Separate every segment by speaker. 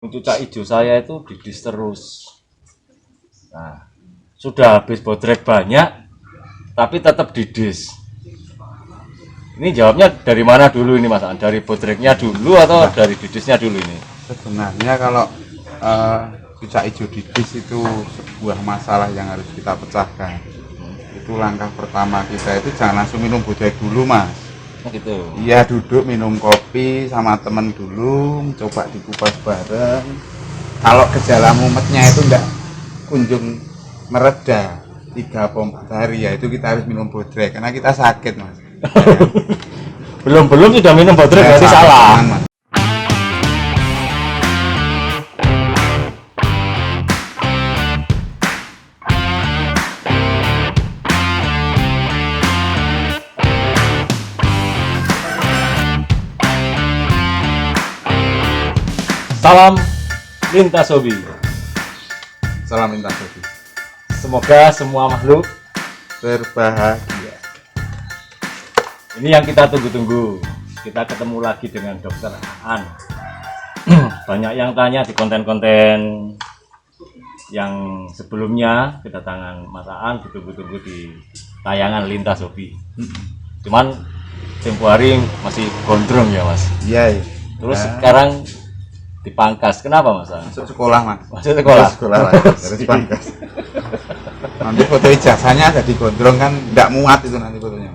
Speaker 1: Cucak hijau saya itu didis terus. Nah, sudah habis bodrek banyak, tapi tetap didis. Ini jawabnya dari mana dulu ini Mas? Dari bodreknya dulu atau dari didisnya dulu ini?
Speaker 2: Sebenarnya kalau cucak hijau didis itu sebuah masalah yang harus kita pecahkan. Itu langkah pertama kita itu jangan langsung minum bodrek dulu Mas.
Speaker 1: Gitu.
Speaker 2: Iya, duduk minum kopi sama temen dulu, coba dikupas bareng. Kalau gejala mumetnya itu enggak kunjung mereda 3-4 hari, ya itu kita harus minum bodrek karena kita sakit Mas.
Speaker 1: Belum sudah minum bodrek berarti salah.
Speaker 2: Mas.
Speaker 1: Salam lintas hobi.
Speaker 2: Salam lintas hobi.
Speaker 1: Semoga semua makhluk
Speaker 2: Berbahagia.
Speaker 1: ini yang kita tunggu-tunggu. Kita ketemu lagi dengan Dokter Aan. Banyak yang tanya di konten-konten yang sebelumnya kedatangan Mas Aan, ditunggu-tunggu di tayangan lintas hobi. Cuman tempo hari masih gondrong ya Mas.
Speaker 2: Iya.
Speaker 1: Terus sekarang dipangkas. Kenapa Mas?
Speaker 2: Masuk sekolah Mas.
Speaker 1: Masuk sekolah.
Speaker 2: Sekolah lagi. Harus pangkas. Nanti foto ijazahnya ada di gondrong kan enggak muat itu nanti fotonya.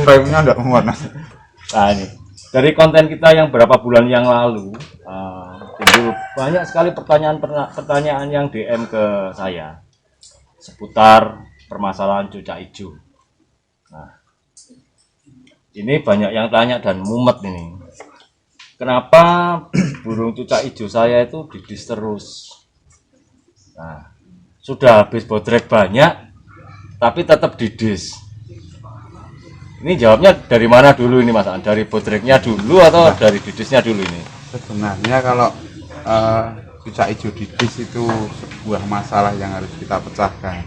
Speaker 2: Frame-nya enggak muat Mas.
Speaker 1: Nah ini dari konten kita yang berapa bulan yang lalu timbul banyak sekali pertanyaan yang DM ke saya seputar permasalahan cucak hijau. Nah, ini banyak yang tanya dan mumet ini. Kenapa burung cucak hijau saya itu didis terus? Nah, sudah habis bodrek banyak, tapi tetap didis. Ini jawabnya dari mana dulu ini Mas? Dari bodreknya dulu atau dari didisnya dulu ini?
Speaker 2: Sebenarnya kalau cucak hijau didis itu sebuah masalah yang harus kita pecahkan.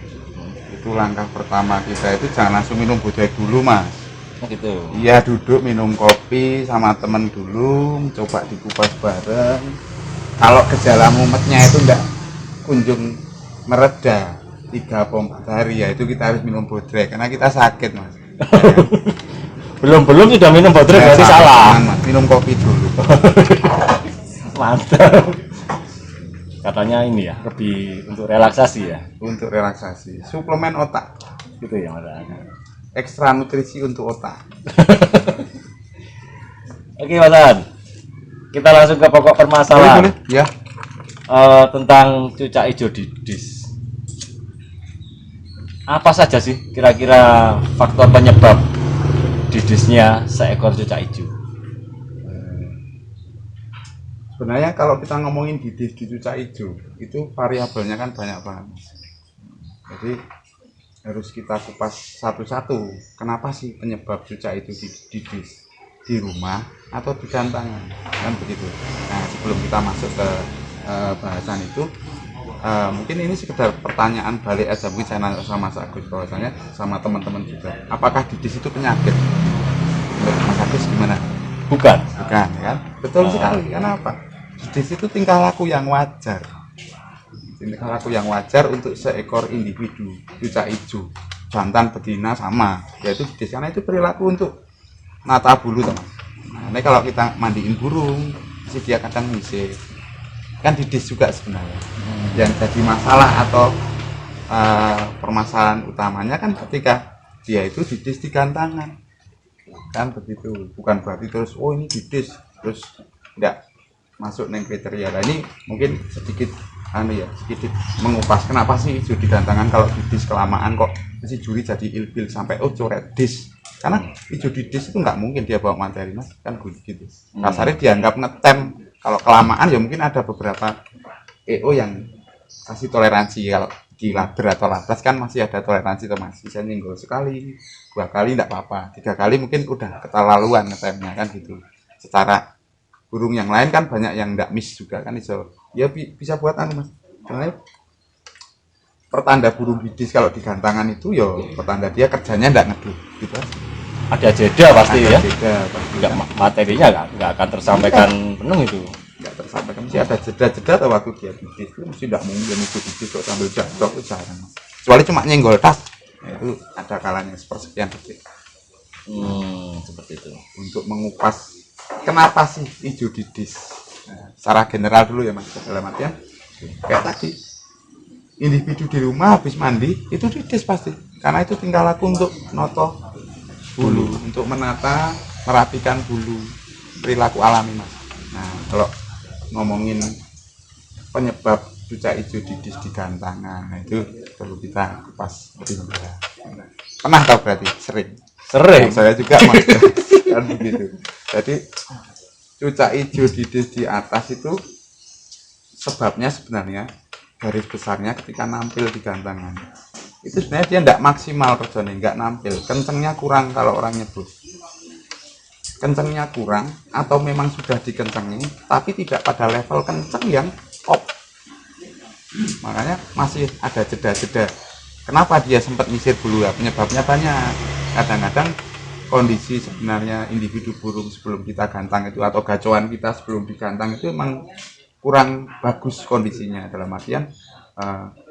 Speaker 2: Itu langkah pertama kita itu jangan langsung minum bodrek dulu Mas.
Speaker 1: Gitu.
Speaker 2: Iya, duduk minum kopi sama temen dulu, coba dikupas bareng. Kalau gejala mumetnya itu enggak kunjung mereda 3-4 hari, ya itu kita harus minum bodrek karena kita sakit Mas.
Speaker 1: belum sudah minum bodrek berarti salah.
Speaker 2: Mas. Minum kopi dulu.
Speaker 1: Mantap. Katanya ini ya, lebih untuk relaksasi ya.
Speaker 2: Untuk relaksasi, suplemen otak.
Speaker 1: Gitu ya Mas.
Speaker 2: Ekstra nutrisi untuk otak.
Speaker 1: Oke Mas An. Kita langsung ke pokok permasalahan.
Speaker 2: Boleh? Ya.
Speaker 1: Tentang cucak hijau didis. Apa saja sih kira-kira faktor penyebab didisnya seekor cucak hijau?
Speaker 2: Sebenarnya kalau kita ngomongin didis di cucak hijau, itu variabelnya kan banyak banget. Jadi harus kita kupas satu-satu. Kenapa sih penyebab cucak itu didis di rumah atau di gantangan? Kan begitu. Nah, sebelum kita masuk ke bahasan itu, mungkin ini sekedar pertanyaan balik aja, mungkin saya nanya sama Mas Agus bahwasanya sama teman-teman juga, apakah didis itu penyakit? Menurut Mas Agus gimana?
Speaker 1: Bukan.
Speaker 2: Bukan, kan? Betul sekali. Kenapa? Didis itu tingkah laku yang wajar. Tingkah laku yang wajar untuk seekor individu cucak hijau, jantan betina sama, yaitu didis karena itu perilaku untuk nata bulu teman. Nah, ini kalau kita mandiin burung, masih dia kadang ngisi, kan didis juga sebenarnya. Yang jadi masalah atau permasalahan utamanya kan ketika dia itu didis di gantangan, kan begitu. Bukan berarti terus oh ini didis terus tidak masuk neng kriteria. Nah, ini mungkin sedikit sedikit mengupas kenapa sih hijau di gantangan kalau didis kelamaan kok si juri jadi ilfil sampai oh coret dis, karena hijau didis itu nggak mungkin dia bawa materi Mas, kan gitu. Kasarnya dianggap ngetem. Kalau kelamaan ya mungkin ada beberapa EO yang kasih toleransi. Kalau di laber atau labras kan masih ada toleransi tuh Mas, bisa nyenggol sekali, 2 kali enggak apa-apa, 3 kali mungkin udah keterlaluan ngetemnya kan gitu. Secara burung yang lain kan banyak yang enggak miss juga kan, iso ya bisa buat Mas. Karena pertanda burung didis kalau di gantangan itu ya pertanda dia kerjanya enggak ngeduk gitu.
Speaker 1: Ada jeda pasti
Speaker 2: ada
Speaker 1: ya.
Speaker 2: Jeda pasti.
Speaker 1: Enggak, materinya enggak akan tersampaikan penuh itu.
Speaker 2: nggak tersampaikan, mesti ada jeda-jeda atau waktu dia didis itu mesti tidak mungkin itu didis kok sambil jatuh itu jarang, kecuali cuma nyenggol tas, nah, itu ada kalanya sepersekian detik.
Speaker 1: Seperti itu.
Speaker 2: Untuk mengupas kenapa sih hijau didis, nah, secara general dulu ya mas, dalam artian kayak tadi individu di rumah habis mandi itu didis pasti, karena itu tingkah laku untuk noto bulu, untuk menata merapikan bulu, perilaku alami mas. Nah kalau ngomongin penyebab cucak hijau didis di gantangan, nah itu perlu kita kupas lebih mendalam. Pernah tahu berarti? Sering. Saya juga mas kan begitu. Jadi cucak hijau didis di atas itu sebabnya sebenarnya garis besarnya ketika nampil di gantangan itu sebenarnya dia tidak maksimal kerjanya, nggak nampil, kencengnya kurang. Kalau orang nyebut kencengnya kurang atau memang sudah dikencengi tapi tidak pada level kenceng yang top, makanya masih ada jeda-jeda. Kenapa dia sempat nyisir bulu? Penyebabnya banyak. Kadang-kadang kondisi sebenarnya individu burung sebelum kita gantang itu atau gacoan kita sebelum digantang itu memang kurang bagus kondisinya, dalam artian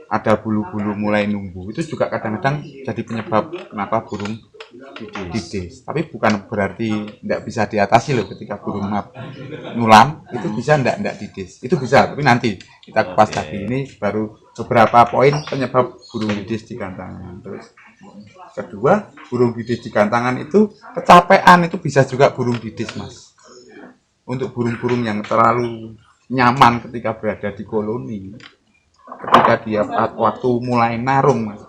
Speaker 2: ada bulu-bulu mulai numbuh, itu juga kadang-kadang jadi penyebab kenapa burung didis. Tapi bukan berarti tidak bisa diatasi loh, ketika burung nulam itu bisa tidak didis, itu bisa, tapi nanti kita kupas tadi. Ini baru beberapa poin penyebab burung didis di gantangan. Terus kedua, burung didis di gantangan itu kecapean, itu bisa juga burung didis mas. Untuk burung-burung yang terlalu nyaman ketika berada di koloni, ketika dia waktu mulai narung mas,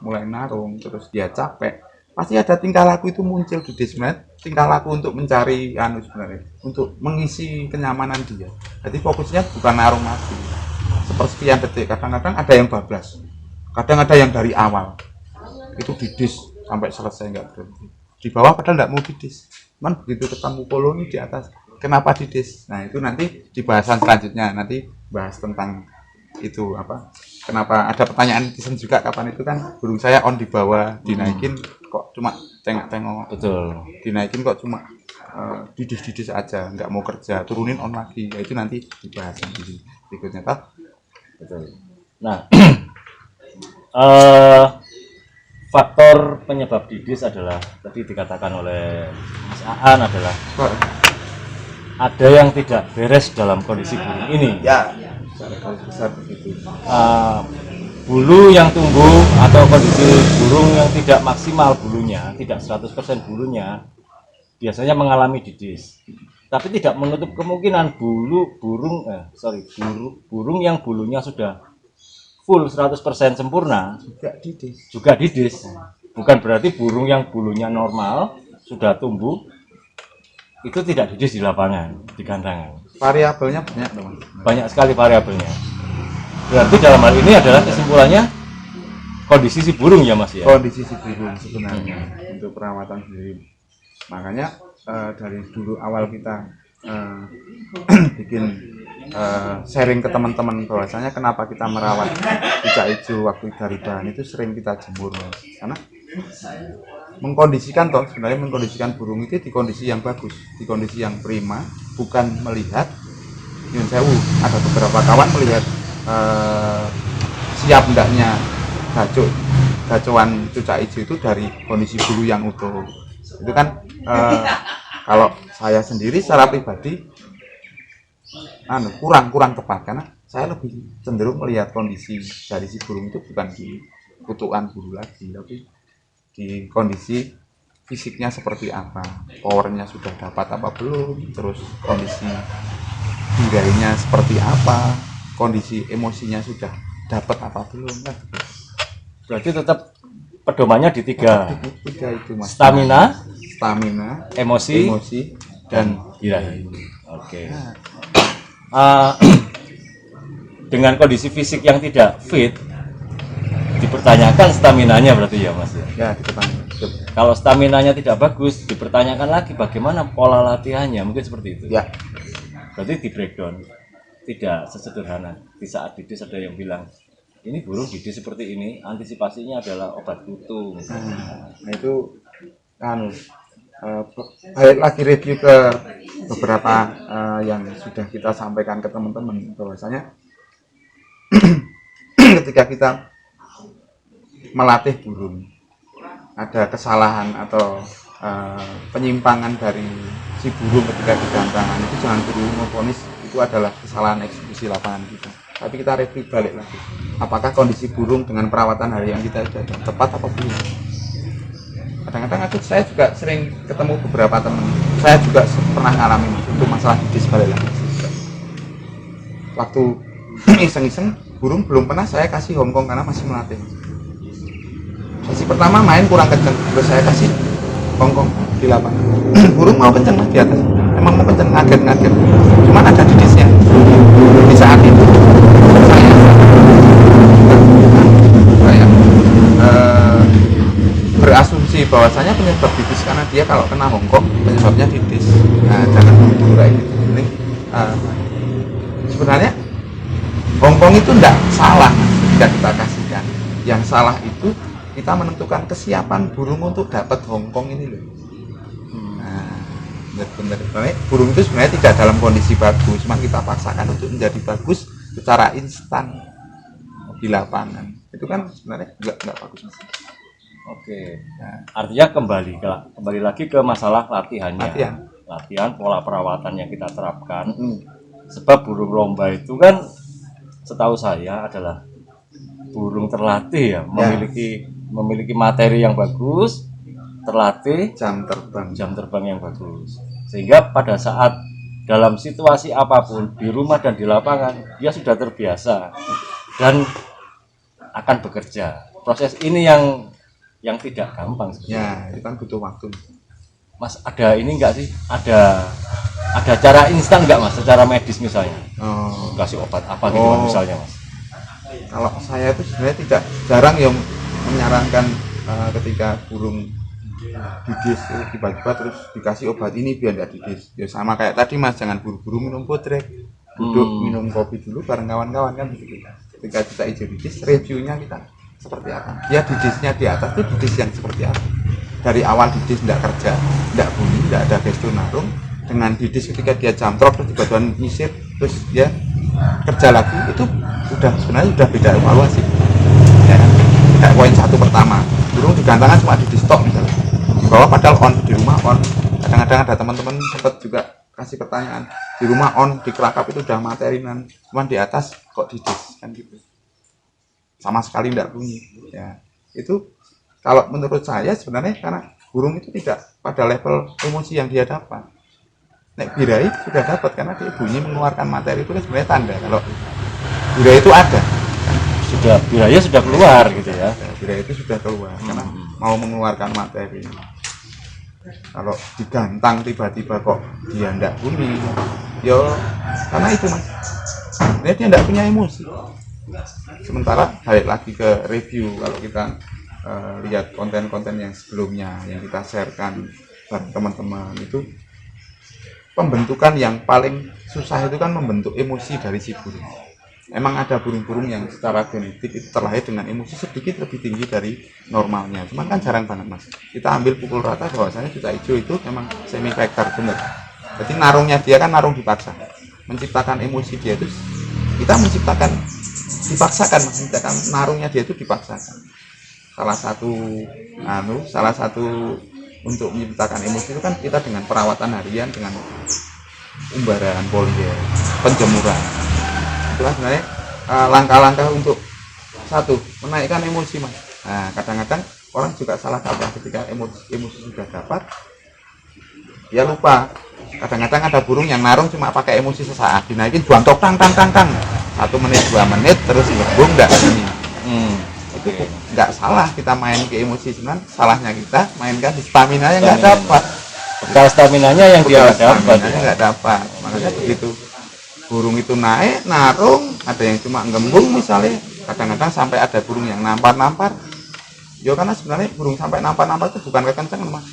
Speaker 2: terus dia capek, pasti ada tingkah laku itu muncul di desmet, tingkah laku untuk mencari sebenarnya untuk mengisi kenyamanan dia. Jadi fokusnya bukan narung mati sepersekian detik, kadang-kadang ada yang bablas, kadang ada yang dari awal itu didis sampai selesai nggak berhenti di bawah, padahal nggak mau didis, cuman begitu ketemu koloni di atas kenapa didis. Nah itu nanti di bahasan selanjutnya, nanti bahas tentang itu apa, kenapa ada pertanyaan netizen juga, kapan itu kan burung saya on di bawah dinaikin kok cuma tengok-tengok,
Speaker 1: Betul.
Speaker 2: dinaikin kok cuma didis aja, nggak mau kerja, turunin on lagi. Ya itu nanti di bahasan berikutnya toh.
Speaker 1: Betul. Nah faktor penyebab didis adalah tadi dikatakan oleh Mas Aan adalah ada yang tidak beres dalam kondisi burung ini.
Speaker 2: Ya secara garis besar begitu.
Speaker 1: Bulu yang tumbuh atau kondisi burung yang tidak maksimal bulunya, tidak 100% bulunya, biasanya mengalami didis. Tapi tidak menutup kemungkinan burung yang bulunya sudah full 100% sempurna juga didis. Bukan berarti burung yang bulunya normal sudah tumbuh itu tidak didis di lapangan, di gantangan.
Speaker 2: Variabelnya banyak teman.
Speaker 1: Banyak sekali variabelnya. Berarti dalam hal ini adalah kesimpulannya kondisi si burung ya mas ya.
Speaker 2: Kondisi si burung sebenarnya untuk perawatan sendiri. Makanya dari dulu awal kita bikin sharing ke teman-teman bahwasanya kenapa kita merawat cucak hijau waktu dari bahan itu sering kita jemur, karena mengkondisikan burung itu di kondisi yang bagus, di kondisi yang prima, bukan melihat nyun sewu. Ada beberapa kawan melihat siap hendaknya gacoan cucak hijau itu dari kondisi bulu yang utuh. Itu kan kalau saya sendiri secara pribadi kurang tepat, karena saya lebih cenderung melihat kondisi dari si burung itu bukan di kutukan bulu lagi, tapi di kondisi fisiknya seperti apa, powernya sudah dapat apa belum, terus kondisi bingainya seperti apa, kondisi emosinya sudah dapat apa belum kan.
Speaker 1: Berarti tetap pedomannya di tiga
Speaker 2: itu mas.
Speaker 1: Stamina,
Speaker 2: emosi dan
Speaker 1: birahi. Oke. Dengan kondisi fisik yang tidak fit, dipertanyakan staminanya berarti ya mas ya.
Speaker 2: Ya dipertanyakan.
Speaker 1: Kalau staminanya tidak bagus, dipertanyakan lagi bagaimana pola latihannya, mungkin seperti itu.
Speaker 2: Ya.
Speaker 1: Berarti di breakdown tidak sesederhana. Di saat didis ada yang bilang ini burung didis seperti ini, antisipasinya adalah obat kutu.
Speaker 2: Nah itu balik lagi review ke beberapa yang sudah kita sampaikan ke teman-teman, bahwasanya ketika kita melatih burung ada kesalahan atau penyimpangan dari si burung ketika digantangan, itu jangan perlu memvonis itu adalah kesalahan eksekusi lapangan kita, tapi kita review balik lagi apakah kondisi burung dengan perawatan harian kita sudah tepat apa belum. Kadang-kadang saya juga sering ketemu beberapa teman, saya juga pernah ngalamin untuk masalah didis balik lagi. Waktu iseng-iseng burung belum pernah saya kasih Hongkong karena masih melatih. Sesi pertama main kurang kenceng, terus saya kasih Hongkong di lapangan. Burung mau kenceng mas di atas, emang mau kenceng, ngaget-ngaget. Cuman ada didisnya. Di saat itu saya berasumsi bahwasanya penyebab didis karena dia kalau kena Hongkong penyebabnya didis. Nah, jangan dulu kayak gitu. Ini sebenarnya Hongkong itu enggak salah jika kita kasihkan. Yang salah itu kita menentukan kesiapan burung untuk dapat Hongkong ini loh. Nah, benar-benar burung itu sebenarnya tidak dalam kondisi bagus, cuma kita paksakan untuk menjadi bagus secara instan di lapangan. Itu kan sebenarnya enggak bagus.
Speaker 1: Oke. Nah, artinya kembali lagi ke masalah latihannya. Latihan pola perawatan yang kita terapkan. Sebab burung lomba itu kan setahu saya adalah burung terlatih ya, memiliki materi yang bagus, terlatih, jam terbang yang bagus. Sehingga pada saat dalam situasi apapun di rumah dan di lapangan dia sudah terbiasa dan akan bekerja. Proses ini yang tidak gampang
Speaker 2: sebenarnya. Ya, itu kan butuh waktu.
Speaker 1: Mas, ada ini enggak sih? Ada cara instan enggak mas? Secara medis misalnya? Kasih obat apa gitu misalnya mas?
Speaker 2: Kalau saya itu sebenarnya jarang yang menyarankan ketika burung didis tiba-tiba terus dikasih obat ini biar enggak didis. Ya sama kayak tadi mas, jangan buru-buru minum potrek, duduk minum kopi dulu bareng kawan-kawan kan begitu. Ketika kita hijau didis, reviewnya kita seperti apa? Ya didisnya di atas itu didis yang seperti apa? Dari awal didis tidak kerja, tidak bunyi, tidak ada gestur narung, dengan didis ketika dia jamtrok terus tiba-tiba nyisir terus dia kerja lagi, itu sebenarnya sudah beda evaluasi. Ya, kayak poin satu pertama, burung digantangan cuma didis tok misalnya, di bawah padahal on, di rumah on. Kadang-kadang ada teman-teman sempat juga kasih pertanyaan, di rumah on, di kelakap itu udah materinan, cuman di atas kok didis kan gitu. Sama sekali tidak bunyi. Ya, itu kalau menurut saya sebenarnya karena burung itu tidak pada level emosi yang dia dapat. Nek birai sudah dapat karena dia bunyi mengeluarkan materi itu kan sebenarnya tanda kalau birai itu ada.
Speaker 1: Biraya sudah keluar gitu ya.
Speaker 2: Birai itu sudah keluar karena mau mengeluarkan materi. Kalau digantang tiba-tiba kok dia tidak bunyi, yo karena itu mas, dia tidak punya emosi. Sementara balik lagi ke review, kalau kita lihat konten-konten yang sebelumnya yang kita sharekan bareng teman-teman, itu pembentukan yang paling susah itu kan membentuk emosi dari si burung. Emang ada burung-burung yang secara genetik itu terlahir dengan emosi sedikit lebih tinggi dari normalnya, cuman kan jarang banget mas. Kita ambil pukul rata bahwasanya juta hijau itu memang semi vektor bener. Jadi narungnya dia kan narung dipaksa, menciptakan emosi dia itu kita dipaksakan narungnya dia itu dipaksakan. Salah satu untuk menciptakan emosi itu kan kita dengan perawatan harian, dengan umbaran polier, penjemuran. Itulah sebenarnya langkah-langkah untuk satu menaikkan emosi mas. Nah, kadang-kadang orang juga salah kaprah ketika emosi sudah dapat, dia lupa. Kadang-kadang ada burung yang narung cuma pakai emosi sesaat, dinaikin buantok tang 1 menit 2 menit terus ngebung enggak ini. Itu enggak salah kita main ke emosi, cuman salahnya kita mainkan di stamina yang enggak dapat.
Speaker 1: Bekal staminanya yang dia
Speaker 2: enggak dapat. Makanya begitu burung itu naik narung, ada yang cuma ngembung misalnya, kadang-kadang sampai ada burung yang nampar-nampar. Ya karena sebenarnya burung sampai nampar-nampar itu bukan kekencengan mas,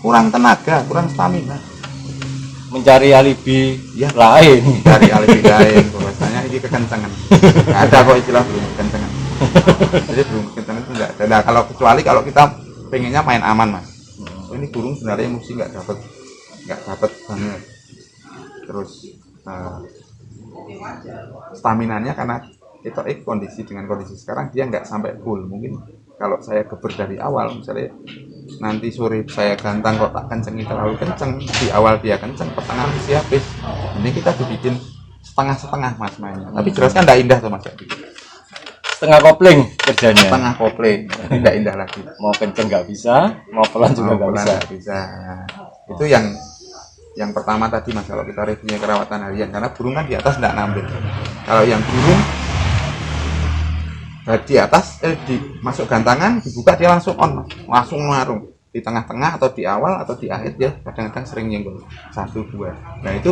Speaker 2: kurang tenaga, kurang stamina,
Speaker 1: mencari alibi
Speaker 2: ya,
Speaker 1: lain.
Speaker 2: Bahwasanya ini kekencengan. Ada kok istilah burung kekencengan. Jadi burung kekencengan itu enggak ada. Nah, kalau kita pengennya main aman mas, ini ini burung sebenarnya emosi nggak dapat banget. Terus staminanya karena kita kondisi sekarang dia nggak sampai full. Mungkin kalau saya geber dari awal, misalnya nanti sore saya gantang kok tak kencengi terlalu kenceng, di awal dia kenceng, pertengahan mesti habis. Ini kita dibikin setengah-setengah mas mainnya, tapi jelas kan nggak indah tuh mas.
Speaker 1: Setengah kopling kerjanya.
Speaker 2: Setengah kopling, tidak indah lagi.
Speaker 1: Mau kenceng nggak bisa, mau pelan juga nggak bisa.
Speaker 2: Bisa. Itu yang pertama tadi mas, kalau kita reviewnya kerawatan harian, karena burung kan di atas tidak nampil. Kalau yang burung di atas masuk gantangan, dibuka dia langsung on mas, langsung marung di tengah-tengah atau di awal atau di akhir dia kadang-kadang sering nyenggol 1, 2. Nah itu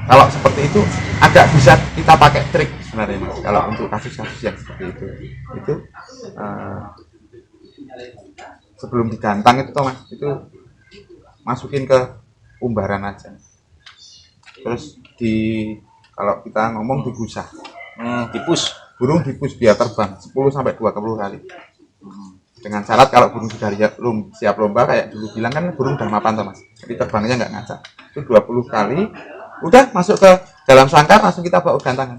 Speaker 2: kalau seperti itu agak bisa kita pakai trik sebenarnya mas. Kalau untuk kasus-kasus yang seperti itu sebelum digantang itu mas, itu masukin ke umbaran aja. Terus kalau kita ngomong digusah,
Speaker 1: dipus,
Speaker 2: burung dipus biar terbang 10 sampai 20 kali. Dengan syarat kalau burung sudah siap lomba kayak dulu bilang kan burung udah mapan tuh mas, jadi terbangnya nggak ngacak. Itu 20 kali, udah masuk ke dalam sangkar langsung kita bawa gantangan.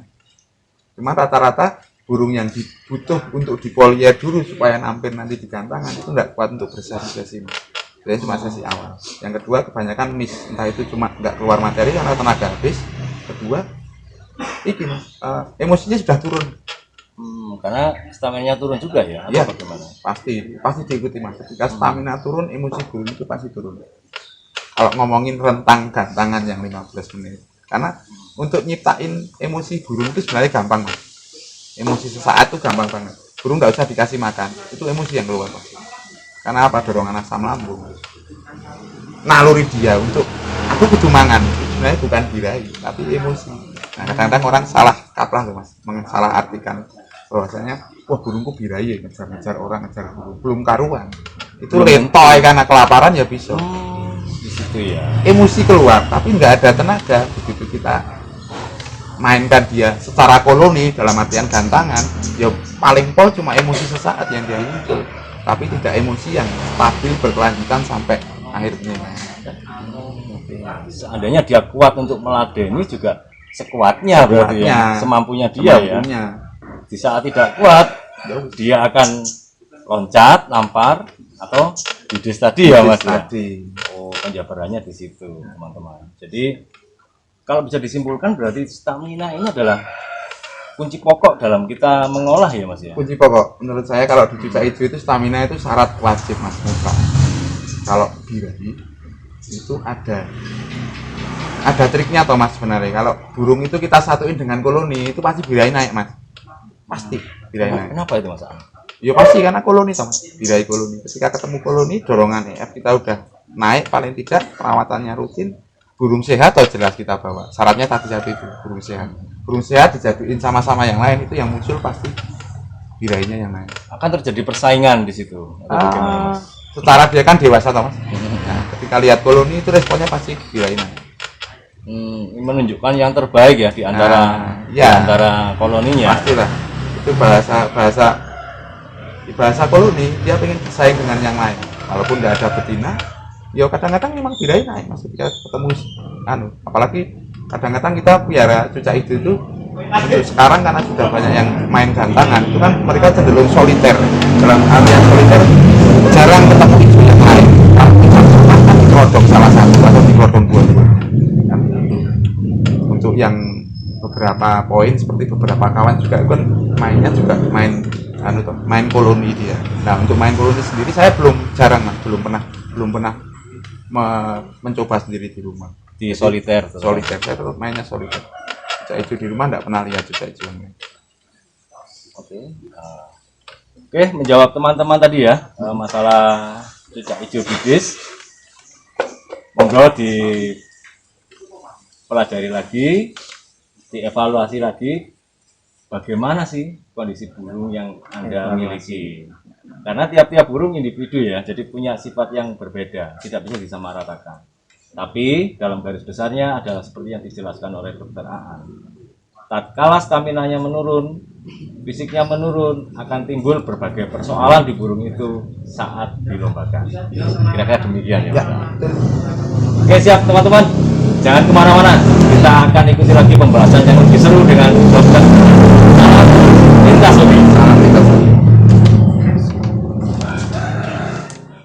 Speaker 2: Cuma rata-rata burung yang butuh untuk dipolier dulu supaya nampil nanti di gantangan itu nggak kuat untuk berseri-seri. Jadi cuma sesi awal. Yang kedua kebanyakan miss, entah itu cuma nggak keluar materi karena tenaga habis. Kedua, emosinya sudah turun.
Speaker 1: Karena stamina turun juga ya?
Speaker 2: Iya,
Speaker 1: bagaimana?
Speaker 2: pasti diikuti mas. Ketika stamina turun, emosi burung itu pasti turun. Kalau ngomongin rentang gantangan yang 15 menit, karena untuk nyiptain emosi burung itu sebenarnya gampang mas. Emosi sesaat itu gampang banget. Burung nggak usah dikasih makan, itu emosi yang keluar mas. Karena apa? Dorongan asam lambung. Naluri dia untuk aku kudu mangan, sebenarnya bukan birahi, tapi emosi. Nah kadang-kadang orang salah kaprah loh mas, salah artikan bahwasanya wah burungku birahi ya, ngejar orang, ngejar burung, belum karuan. Itu lentoy karena kelaparan ya bisa.
Speaker 1: Di situ ya.
Speaker 2: Emosi keluar, tapi nggak ada tenaga. Begitu kita mainkan dia secara koloni dalam artian gantangan, ya paling pol cuma emosi sesaat yang dia muncul, tapi tidak emosi yang stabil berkelanjutan sampai akhirnya.
Speaker 1: Seandainya dia kuat untuk meladeni juga sekuatnya berarti ya, semampunya dia ya. Di saat tidak kuat, dia akan loncat, nampar atau bides tadi ya mas ya. Oh, penjabarannya di situ teman-teman. Jadi kalau bisa disimpulkan berarti stamina ini adalah kunci pokok dalam kita mengolah ya mas ya.
Speaker 2: Kunci pokok menurut saya kalau di cucak hijau itu stamina itu syarat wajib mas mutlak. Kalau birahi itu ada triknya toh mas sebenarnya. Kalau burung itu kita satuin dengan koloni itu pasti birahi naik mas, pasti birahi naik.
Speaker 1: Kenapa itu mas?
Speaker 2: Ya pasti karena koloni toh mas, birahi koloni. Ketika ketemu koloni dorongan EF kita udah naik, paling tidak perawatannya rutin, burung sehat atau jelas kita bawa. Syaratnya tadi satu itu burung sehat dijaduin sama-sama yang lain, itu yang muncul pasti birahinya yang naik.
Speaker 1: Akan terjadi persaingan di situ atau bagaimana mas?
Speaker 2: Secara dia kan dewasa toh mas. Nah, ketika lihat koloni itu responnya pasti birahi naik.
Speaker 1: Menunjukkan yang terbaik ya di antara di antara koloninya.
Speaker 2: Pastilah. Itu bahasa koloni, dia pengen bersaing dengan yang lain. Walaupun tidak ada betina, ya kadang-kadang memang birahi naik mas ketika ketemu apalagi kadang-kadang kita piara cucak itu untuk sekarang karena sudah banyak yang main gantangan, itu kan mereka cenderung soliter. Dalam artian soliter jarang ketemu isu yang lain. Kan dikodong salah satu atau dikodong dua-dua. Untuk yang beberapa poin seperti beberapa kawan juga kan mainnya juga main koloni dia. Nah untuk main koloni sendiri saya belum pernah mencoba sendiri di rumah.
Speaker 1: Di soliter.
Speaker 2: Soliter saya tetap mainnya soliter. Cucak hijau di rumah enggak pernah lihat cucak hijau.
Speaker 1: Oke, menjawab teman-teman tadi ya masalah cucak hijau bibis. Monggo dipelajari lagi, dievaluasi lagi bagaimana sih kondisi burung yang Anda miliki. Karena tiap-tiap burung individu ya, jadi punya sifat yang berbeda, tidak bisa disamaratakan. Tapi dalam garis besarnya adalah seperti yang dijelaskan oleh Dr. Aan. tatkala stamina-nya menurun, fisiknya menurun, akan timbul berbagai persoalan di burung itu saat dilombakan. Kira-kira demikian ya,
Speaker 2: Ya,
Speaker 1: Pak.
Speaker 2: betul.
Speaker 1: Oke, siap teman-teman. Jangan kemana-mana. Kita akan ikuti lagi pembahasan yang lebih seru dengan Dokter